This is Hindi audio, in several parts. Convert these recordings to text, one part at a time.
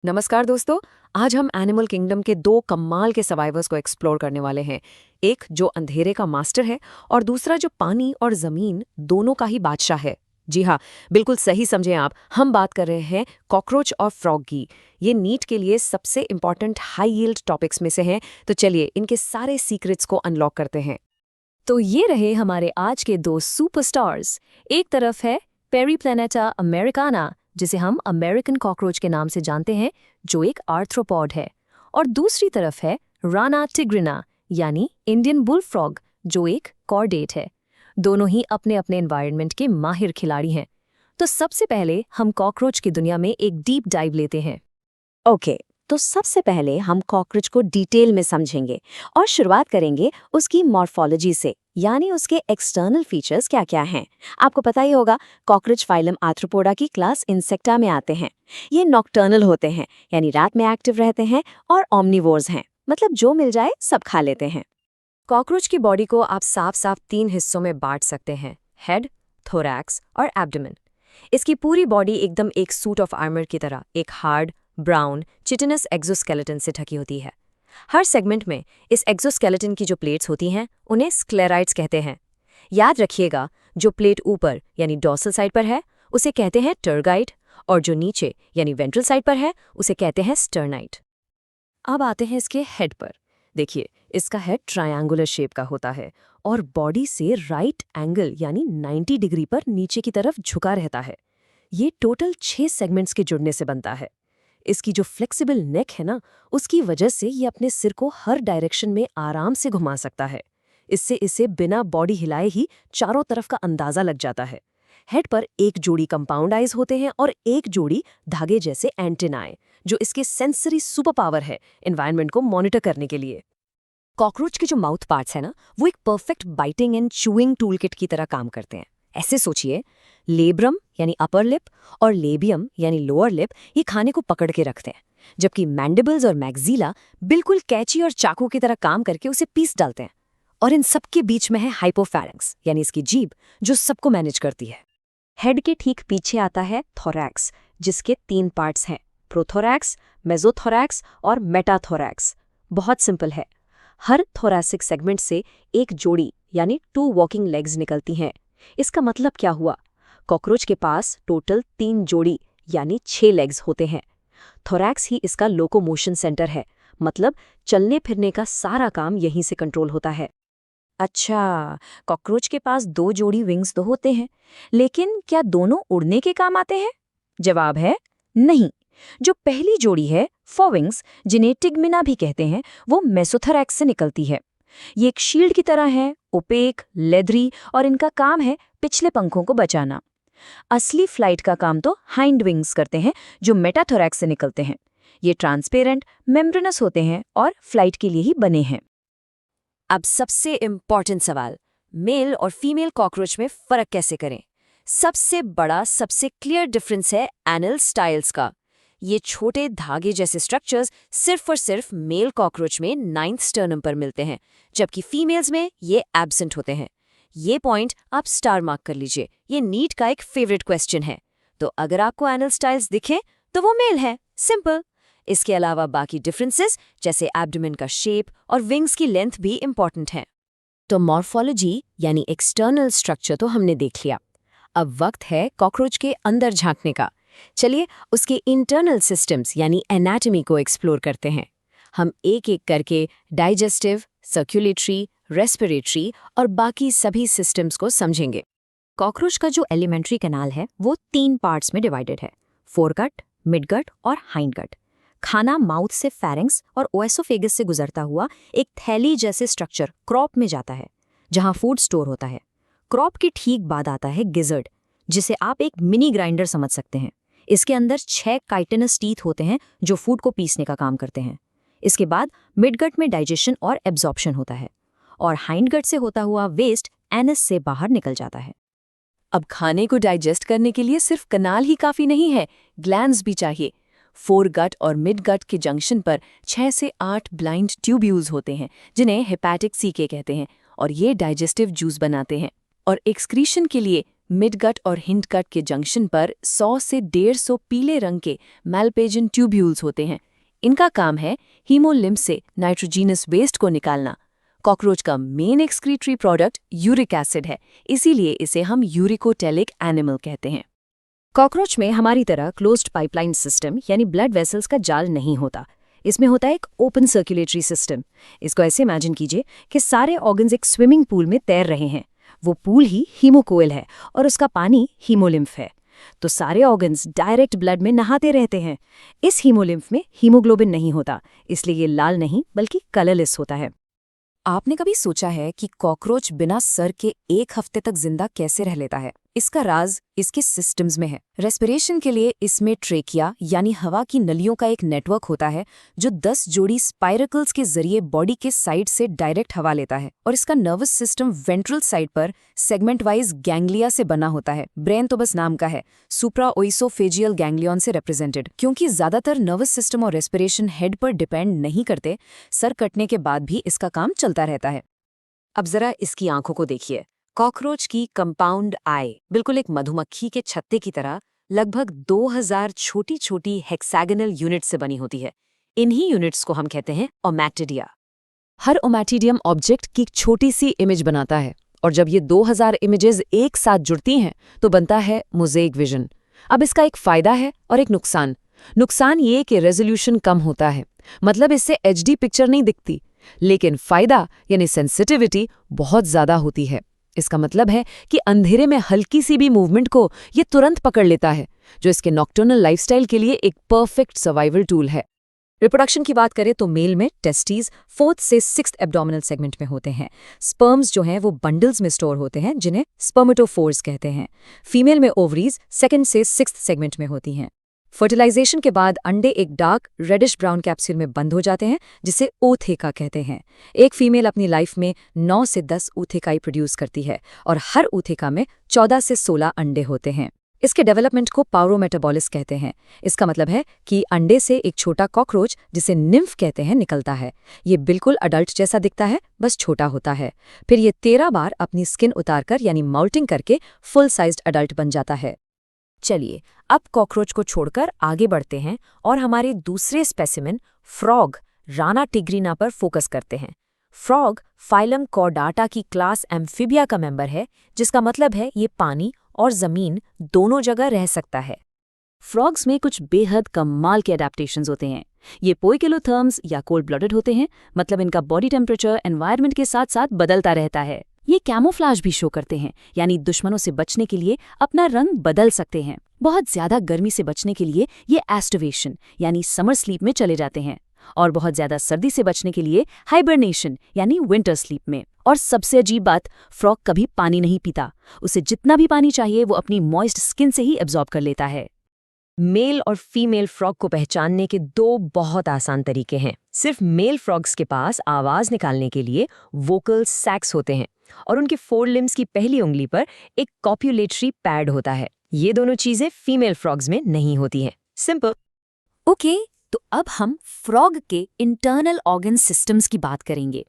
नमस्कार दोस्तों। आज हम एनिमल किंगडम के दो कमाल के सर्वाइवर्स को एक्सप्लोर करने वाले हैं। एक जो अंधेरे का मास्टर है और दूसरा जो पानी और जमीन दोनों का ही बादशाह है। जी हाँ, बिल्कुल सही समझें आप। हम बात कर रहे हैं कॉकरोच और फ्रॉग की। ये नीट के लिए सबसे इंपॉर्टेंट हाई यील्ड टॉपिक्स में से हैं। तो चलिए इनके सारे सीक्रेट्स को अनलॉक करते हैं। तो ये रहे हमारे आज के दो सुपरस्टार्स। एक तरफ है पेरीप्लैनेटा अमेरिकाना, जिसे हम अमेरिकन कॉकरोच के नाम से जानते हैं, जो एक आर्थ्रोपॉड है। और दूसरी तरफ है राना टिग्रिना, यानी इंडियन बुलफ्रॉग, जो एक कॉर्डेट है। दोनों ही अपने अपने एनवायरनमेंट के माहिर खिलाड़ी हैं। तो सबसे पहले हम कॉकरोच की दुनिया में एक डीप डाइव लेते हैं। ओके, तो सबसे पहले हम कॉकरोच को डिटेल में समझेंगे और शुरुआत करेंगे उसकी मॉर्फोलॉजी से, यानी उसके एक्सटर्नल फीचर्स क्या क्या हैं। आपको पता ही होगा, कॉकरोच फाइलम आर्थ्रोपोडा की क्लास इंसेक्टा में आते हैं। ये नॉक्टर्नल होते हैं, यानी रात में एक्टिव रहते हैं, और ऑमनिवोर्स हैं, मतलब जो मिल जाए सब खा लेते हैं। कॉकरोच की बॉडी को आप साफ साफ 3 हिस्सों में बांट सकते हैं: हेड, थोरैक्स और एब्डोमेन। इसकी पूरी बॉडी एकदम एक सूट ऑफ आर्मर की तरह एक हार्ड ब्राउन चिटिनस एक्सोस्केलेटन से ढकी होती है। हर सेगमेंट में इस एक्सोस्केलेटन की जो प्लेट्स होती हैं उन्हें स्क्लेराइड्स कहते हैं। याद रखिएगा, जो प्लेट ऊपर यानी डॉर्सल साइड पर है उसे कहते हैं टर्गाइड, और जो नीचे यानी वेंट्रल साइड पर है उसे कहते हैं स्टर्नाइड। अब आते हैं इसके हेड पर। देखिए, इसका हेड ट्रायंगुलर शेप का होता है और बॉडी से राइट एंगल यानी 90 डिग्री पर नीचे की तरफ झुका रहता है। ये टोटल 6 सेगमेंट्स के जुड़ने से बनता है। इसकी जो फ्लेक्सिबल नेक है ना, उसकी वजह से ये अपने सिर को हर डायरेक्शन में आराम से घुमा सकता है। इससे इसे बिना बॉडी हिलाए ही चारों तरफ का अंदाजा लग जाता है। हेड पर एक जोड़ी कंपाउंड आइज होते हैं और एक जोड़ी धागे जैसे एंटेनाए, जो इसके सेंसरी सुपर पावर है एनवायरनमेंट को मॉनिटर करने के लिए। कॉकरोच के जो माउथ पार्ट्स है ना, वो एक perfect biting and chewing tool kit की तरह काम करते हैं। ऐसे सोचिए, लेब्रम यानी अपर लिप और लेबियम यानी लोअर लिप ये खाने को पकड़ के रखते हैं, जबकि मैंडिबल्स और मैग्जीला बिल्कुल कैची और चाकू की तरह काम करके उसे पीस डालते हैं। और इन सबके बीच में है हाइपोफैरिंक्स, यानी इसकी जीभ, जो सबको मैनेज करती है। हेड के ठीक पीछे आता है थोरैक्स, जिसके 3 पार्ट्स हैं: प्रोथोरैक्स, मेसोथोरैक्स और मेटाथोरैक्स। बहुत सिंपल है। हर थोरैसिक सेगमेंट से एक जोड़ी यानी 2 वॉकिंग लेग्स निकलती हैं। इसका मतलब क्या हुआ? कॉकरोच के पास टोटल 3 जोड़ी यानी 6 लेग्स होते हैं। थोरैक्स ही इसका लोकोमोशन सेंटर है, मतलब चलने फिरने का सारा काम यहीं से कंट्रोल होता है। अच्छा, कॉकरोच के पास 2 जोड़ी विंग्स तो होते हैं, लेकिन क्या दोनों उड़ने के काम आते हैं? जवाब है नहीं। जो पहली जोड़ी है, फोविंग्स, जिन्हें टिग्मिना भी कहते हैं, वो मेसोथोरैक्स से निकलती है। ये एक शील्ड की तरह है, ओपेक, लेदरी, और इनका काम है पिछले पंखों को बचाना। असली फ्लाइट का काम तो हाइंड विंग्स करते हैं, जो मेटाथोरैक्स से निकलते हैं। ये ट्रांसपेरेंट, मेम्ब्रेनस होते हैं और फ्लाइट के लिए ही बने हैं। अब सबसे इम्पॉर्टेंट सवाल, मेल और फीमेल कॉकरोच में फर्क कैसे करें? सबसे बड़ा, सबसे क्लियर डिफरेंस है एनल स्टाइल्स का। ये छोटे धागे जैसे स्ट्रक्चर्स सिर्फ और सिर्फ मेल कॉकरोच में 9th स्टर्नम पर मिलते हैं, जबकि फीमेल्स में ये एब्सेंट होते हैं। ये पॉइंट आप स्टार मार्क कर लीजिए, ये नीट का एक फेवरेट क्वेश्चन है। तो अगर आपको एनल स्टाइल्स दिखें तो वो मेल है, सिंपल। इसके अलावा बाकी डिफरेंसेस जैसे एब्डोमेन का शेप और विंग्स की लेंथ भी इंपॉर्टेंट हैं। तो मॉर्फोलॉजी यानी एक्सटर्नल स्ट्रक्चर तो हमने देख लिया। अब वक्त है कॉकरोच के अंदर झांकने का। चलिए उसके इंटरनल सिस्टम्स यानी एनाटॉमी को एक्सप्लोर करते हैं। हम एक एक करके डाइजेस्टिव, सर्कुलेटरी, रेस्पिरेटरी और बाकी सभी सिस्टम्स को समझेंगे। कॉकरोच का जो एलिमेंट्री कैनाल है वो 3 पार्ट्स में डिवाइडेड है: फोरगट, मिडगट और हाइंडगट। खाना माउथ से फैरिंग्स और ओएसोफेगस से गुजरता हुआ एक थैली जैसे स्ट्रक्चर क्रॉप में जाता है, जहां फूड स्टोर होता है। क्रॉप के ठीक बाद आता है गिजर्ड, जिसे आप एक मिनी ग्राइंडर समझ सकते हैं। इसके अंदर 6 काइटिनस टीथ होते हैं जो फूड को पीसने का काम करते हैं। इसके बाद मिडगट में डाइजेशन और एब्जॉर्प्शन होता है, और हाइंडगट से होता हुआ वेस्ट एनस से बाहर निकल जाता है। अब खाने को डाइजेस्ट करने के लिए सिर्फ कनाल ही काफी नहीं है, ग्लैंड्स भी चाहिए। फोरगट और मिडगट के जंक्शन पर 6 से 8 ब्लाइंड ट्यूब्यूल्स होते हैं, जिन्हें हेपेटिक सीके कहते हैं, और ये डाइजेस्टिव जूस बनाते हैं। और एक्सक्रीशन के लिए मिडगट और हिंडगट के जंक्शन पर 100 से 150 पीले रंग के मैलपेजियन ट्यूब्यूल्स होते हैं। इनका काम है हीमोलिम्फ से नाइट्रोजीनस वेस्ट को निकालना। कॉकरोच का main excretory product uric acid है, इसीलिए इसे हम यूरिकोटेलिक एनिमल कहते हैं। कॉकरोच में हमारी तरह क्लोज्ड पाइपलाइन सिस्टम यानी ब्लड वेसल्स का जाल नहीं होता। इसमें होता है एक ओपन सर्कुलेटरी सिस्टम। इसको ऐसे इमेजिन कीजिए कि सारे ऑर्गन्स एक स्विमिंग पूल में तैर रहे हैं। वो पूल ही हीमोकोएल है और उसका पानी हीमोलिम्फ है। तो सारे ऑर्गन्स डायरेक्ट ब्लड में नहाते रहते हैं। इस हीमोलिम्फ में हीमोग्लोबिन नहीं होता, इसलिए ये लाल नहीं बल्कि कलरलेस होता है। आपने कभी सोचा है कि कॉकरोच बिना सर के 1 हफ्ते तक जिंदा कैसे रह लेता है? इसका राज इसके सिस्टम्स में है। रेस्पिरेशन के लिए इसमें ट्रेकिया यानी हवा की नलियों का एक नेटवर्क होता है जो 10 जोड़ी स्पाइरकल्स के जरिए बॉडी के साइड से डायरेक्ट हवा लेता है। और इसका नर्वस सिस्टम वेंट्रल साइड पर सेगमेंट वाइज गैंग्लिया से बना होता है। ब्रेन तो बस नाम का है, सुप्राओइसोफेजियल गैंग्लियन से रिप्रेजेंटेड। क्योंकि ज्यादातर नर्वस सिस्टम और रेस्पिरेशन हेड पर डिपेंड नहीं करते, सर कटने के बाद भी इसका काम चलता रहता है। अब जरा इसकी आंखों को देखिए। कॉकरोच की कंपाउंड आई बिल्कुल एक मधुमक्खी के छत्ते की तरह लगभग 2000 छोटी छोटी हेक्सागोनल यूनिट से बनी होती है। इन्हीं यूनिट्स को हम कहते हैं ओमैटिडिया। हर ओमैटिडियम ऑब्जेक्ट की एक छोटी सी इमेज बनाता है, और जब ये 2000 इमेजेस एक साथ जुड़ती हैं तो बनता है मोज़ेक विजन। अब इसका एक फायदा है और एक नुकसान। नुकसान ये कि रेजोल्यूशन कम होता है, मतलब इससे HD पिक्चर नहीं दिखती। लेकिन फायदा यानी सेंसिटिविटी बहुत ज्यादा होती है। इसका मतलब है कि अंधेरे में हल्की सी भी मूवमेंट को ये तुरंत पकड़ लेता है, जो इसके नॉक्टर्नल लाइफस्टाइल के लिए एक परफेक्ट सर्वाइवल टूल है। रिप्रोडक्शन की बात करें तो मेल में टेस्टीज 4th से 6th एब्डोमिनल सेगमेंट में होते हैं। स्पर्म्स जो हैं वो बंडल्स में स्टोर होते हैं, जिन्हें स्पर्मेटोफोर्स कहते हैं। फीमेल में ओवरीज 2nd से 6th सेगमेंट में होती हैं। फर्टिलाइजेशन के बाद अंडे एक डार्क रेडिश ब्राउन कैप्सूल में बंद हो जाते हैं, जिसे ootheca कहते हैं। एक फीमेल अपनी लाइफ में 9 से 10 oothecae प्रोड्यूस करती है और हर ootheca में 14 से 16 अंडे होते हैं। इसके डेवलपमेंट को पाउरोमेटाबॉलिस कहते हैं। इसका मतलब है कि अंडे से एक छोटा कॉकरोच, जिसे निम्फ कहते हैं, निकलता है। ये बिल्कुल अडल्ट जैसा दिखता है, बस छोटा होता है। फिर ये 13 बार अपनी स्किन उतारकर यानी माउल्टिंग करके फुल साइज्ड अडल्ट बन जाता है। चलिए अब कॉकरोच को छोड़कर आगे बढ़ते हैं और हमारे दूसरे स्पेसिमेन फ्रॉग राना टिग्रिना पर फोकस करते हैं। फ्रॉग फाइलम कॉर्डाटा की क्लास एम्फीबिया का मेंबर है, जिसका मतलब है ये पानी और जमीन दोनों जगह रह सकता है। फ्रॉग्स में कुछ बेहद कमाल के अडेप्टेशंस होते हैं। ये पोइकिलोथर्म्स या कोल्ड ब्लडेड होते हैं, मतलब इनका बॉडी टेम्परेचर एनवायरनमेंट के साथ साथ बदलता रहता है। ये कैमोफ्लाज भी शो करते हैं, यानी दुश्मनों से बचने के लिए अपना रंग बदल सकते हैं। बहुत ज्यादा गर्मी से बचने के लिए ये एस्टिवेशन यानी समर स्लीप में चले जाते हैं, और बहुत ज्यादा सर्दी से बचने के लिए हाइबरनेशन यानी विंटर स्लीप में। और सबसे अजीब बात, फ्रॉग कभी पानी नहीं पीता। उसे जितना भी पानी चाहिए वो अपनी मॉइस्ट स्किन से ही एब्जॉर्ब कर लेता है। मेल और फीमेल फ्रॉग को पहचानने के 2 बहुत आसान तरीके हैं। सिर्फ मेल फ्रॉग्स के पास आवाज निकालने के लिए वोकल सैक्स होते हैं, और उनके 4 लिम्स की पहली उंगली पर एक कॉप्युलेटरी पैड होता है। ये दोनों चीजें फीमेल फ्रॉग्स में नहीं होती हैं। सिंपल। ओके, तो अब हम फ्रॉग के इंटरनल ऑर्गन सिस्टम्स की बात करेंगे,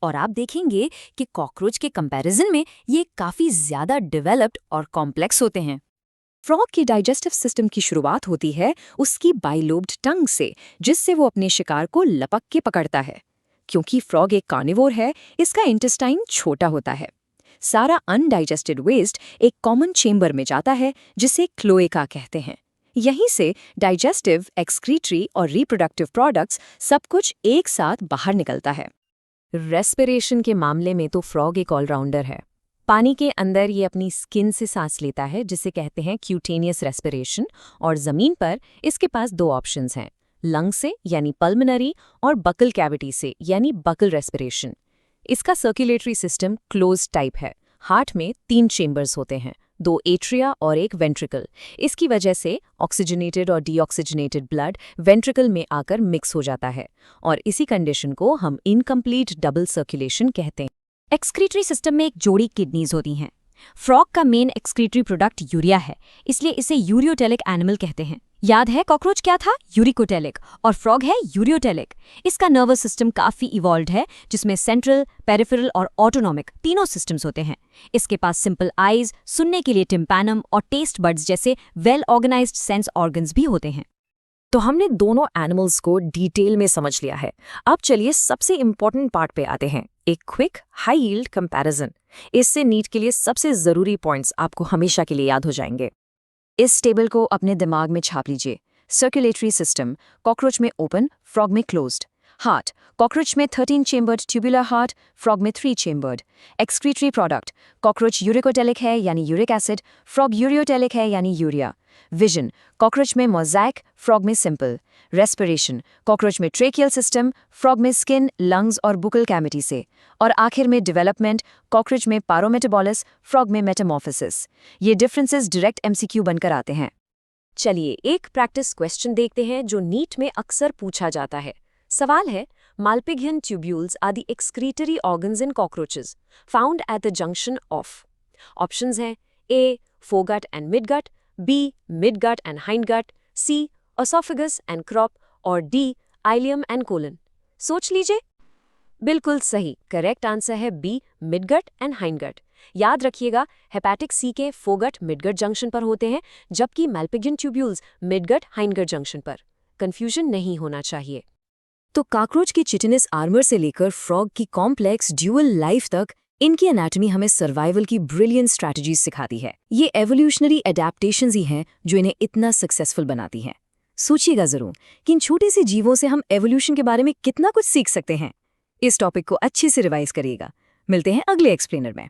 और आप देखेंगे कि कॉकरोच के कंपैरिजन में ये काफी ज्यादा डेवलप्ड और कॉम्प्लेक्स होते हैं। फ्रॉग की डाइजेस्टिव सिस्टम की शुरुआत होती है उसकी बाइलोब्ड टंग से, जिससे वो अपने शिकार को लपक के पकड़ता है। क्योंकि फ्रॉग एक कार्निवोर है, इसका इंटेस्टाइन छोटा होता है। सारा अनडाइजेस्टेड वेस्ट एक कॉमन चेंबर में जाता है, जिसे क्लोएका कहते हैं। यहीं से डाइजेस्टिव, एक्सक्रीटरी और रिप्रोडक्टिव प्रोडक्ट्स सब कुछ एक साथ बाहर निकलता है। रेस्पिरेशन के मामले में तो फ्रॉग एक ऑलराउंडर है। पानी के अंदर ये अपनी स्किन से सांस लेता है, जिसे कहते हैं क्यूटेनियस रेस्पिरेशन, और जमीन पर इसके पास 2 ऑप्शंस हैं, लंग से यानी पल्मनरी और बकल कैविटी से यानी बकल रेस्पिरेशन। इसका सर्कुलेटरी सिस्टम क्लोज टाइप है। हार्ट में 3 चेंबर्स होते हैं, 2 एट्रिया और 1 वेंट्रिकल। इसकी वजह से ऑक्सीजनेटेड और डीऑक्सीजनेटेड ब्लड वेंट्रिकल में आकर मिक्स हो जाता है, और इसी कंडीशन को हम इनकम्प्लीट डबल सर्कुलेशन कहते हैं। एक्सक्रीटरी सिस्टम में एक जोड़ी किडनीज होती हैं। फ्रॉग का मेन एक्सक्रीटरी प्रोडक्ट यूरिया है, इसलिए इसे यूरियोटेलिक एनिमल कहते हैं। याद है कॉकरोच क्या था? यूरिकोटेलिक, और फ्रॉग है यूरियोटेलिक। इसका नर्वस सिस्टम काफी इवॉल्व्ड है, जिसमें सेंट्रल, पेरिफेरल और ऑटोनॉमिक तीनों सिस्टम्स होते हैं। इसके पास सिंपल आईज, सुनने के लिए टिम्पैनम और टेस्ट बड्स जैसे वेल ऑर्गेनाइज्ड सेंस ऑर्गन्स भी होते हैं। तो हमने दोनों एनिमल्स को डिटेल में समझ लिया है। अब चलिए सबसे इम्पोर्टेंट पार्ट पे आते हैं, एक क्विक हाई यील्ड कंपैरिजन। इससे नीट के लिए सबसे ज़रूरी पॉइंट्स आपको हमेशा के लिए याद हो जाएंगे। इस टेबल को अपने दिमाग में छाप लीजिए। सर्कुलेटरी सिस्टम, कॉकरोच में ओपन, फ्रॉग में क्लोज्ड। हार्ट, कॉकरोच में 13 चेम्बर्ड ट्यूबुलर हार्ट, फ्रॉग में 3 chambered. Excretory product, cockroach uricotelic है यानी यूरिक एसिड, फ्रॉग यूरियोटेलिक है यानी यूरिया। विजन, कॉकरोच में मोज़ैक, फ्रॉग में सिंपल। रेस्पिरेशन, कॉकरोच में ट्रेकियल सिस्टम, फ्रॉग में स्किन, लंग्स और बुकल कैविटी से। और आखिर में डेवलपमेंट, कॉकरोच में पारोमेटाबॉलिस, फ्रॉग में मेटामॉर्फोसिस। ये डिफरेंसेस डायरेक्ट एमसीक्यू बनकर आते हैं। चलिए एक प्रैक्टिस क्वेश्चन देखते हैं जो नीट में अक्सर पूछा जाता है। सवाल है, Malpighian tubules are the excretory organs in cockroaches found at the junction of. Options हैं A foregut and midgut, B midgut and hindgut, C oesophagus and crop और डी आइलियम एंड कोलन। सोच लीजिए। बिल्कुल सही, करेक्ट आंसर है बी मिडगट एंड हाइंडगट। याद रखिएगा, हेपेटिक सी के फोगट मिडगट जंक्शन पर होते हैं, जबकि माल्पिघियन ट्यूब्यूल्स मिडगट हाइंडगट जंक्शन पर। कंफ्यूजन नहीं होना चाहिए। तो कॉकरोच की चिटिनस आर्मर से लेकर फ्रॉग की कॉम्प्लेक्स ड्यूअल लाइफ तक इनकी एनाटॉमी हमें सर्वाइवल की ब्रिलियंट स्ट्रैटेजीज सिखाती है। ये एवोल्यूशनरी एडेप्टेशंस ही हैं जो इन्हें इतना सक्सेसफुल बनाती हैं। सोचिएगा जरूर कि इन छोटे से जीवों से हम एवोल्यूशन के बारे में कितना कुछ सीख सकते हैं। इस टॉपिक को अच्छे से रिवाइज करिएगा। मिलते हैं अगले एक्सप्लेनर में।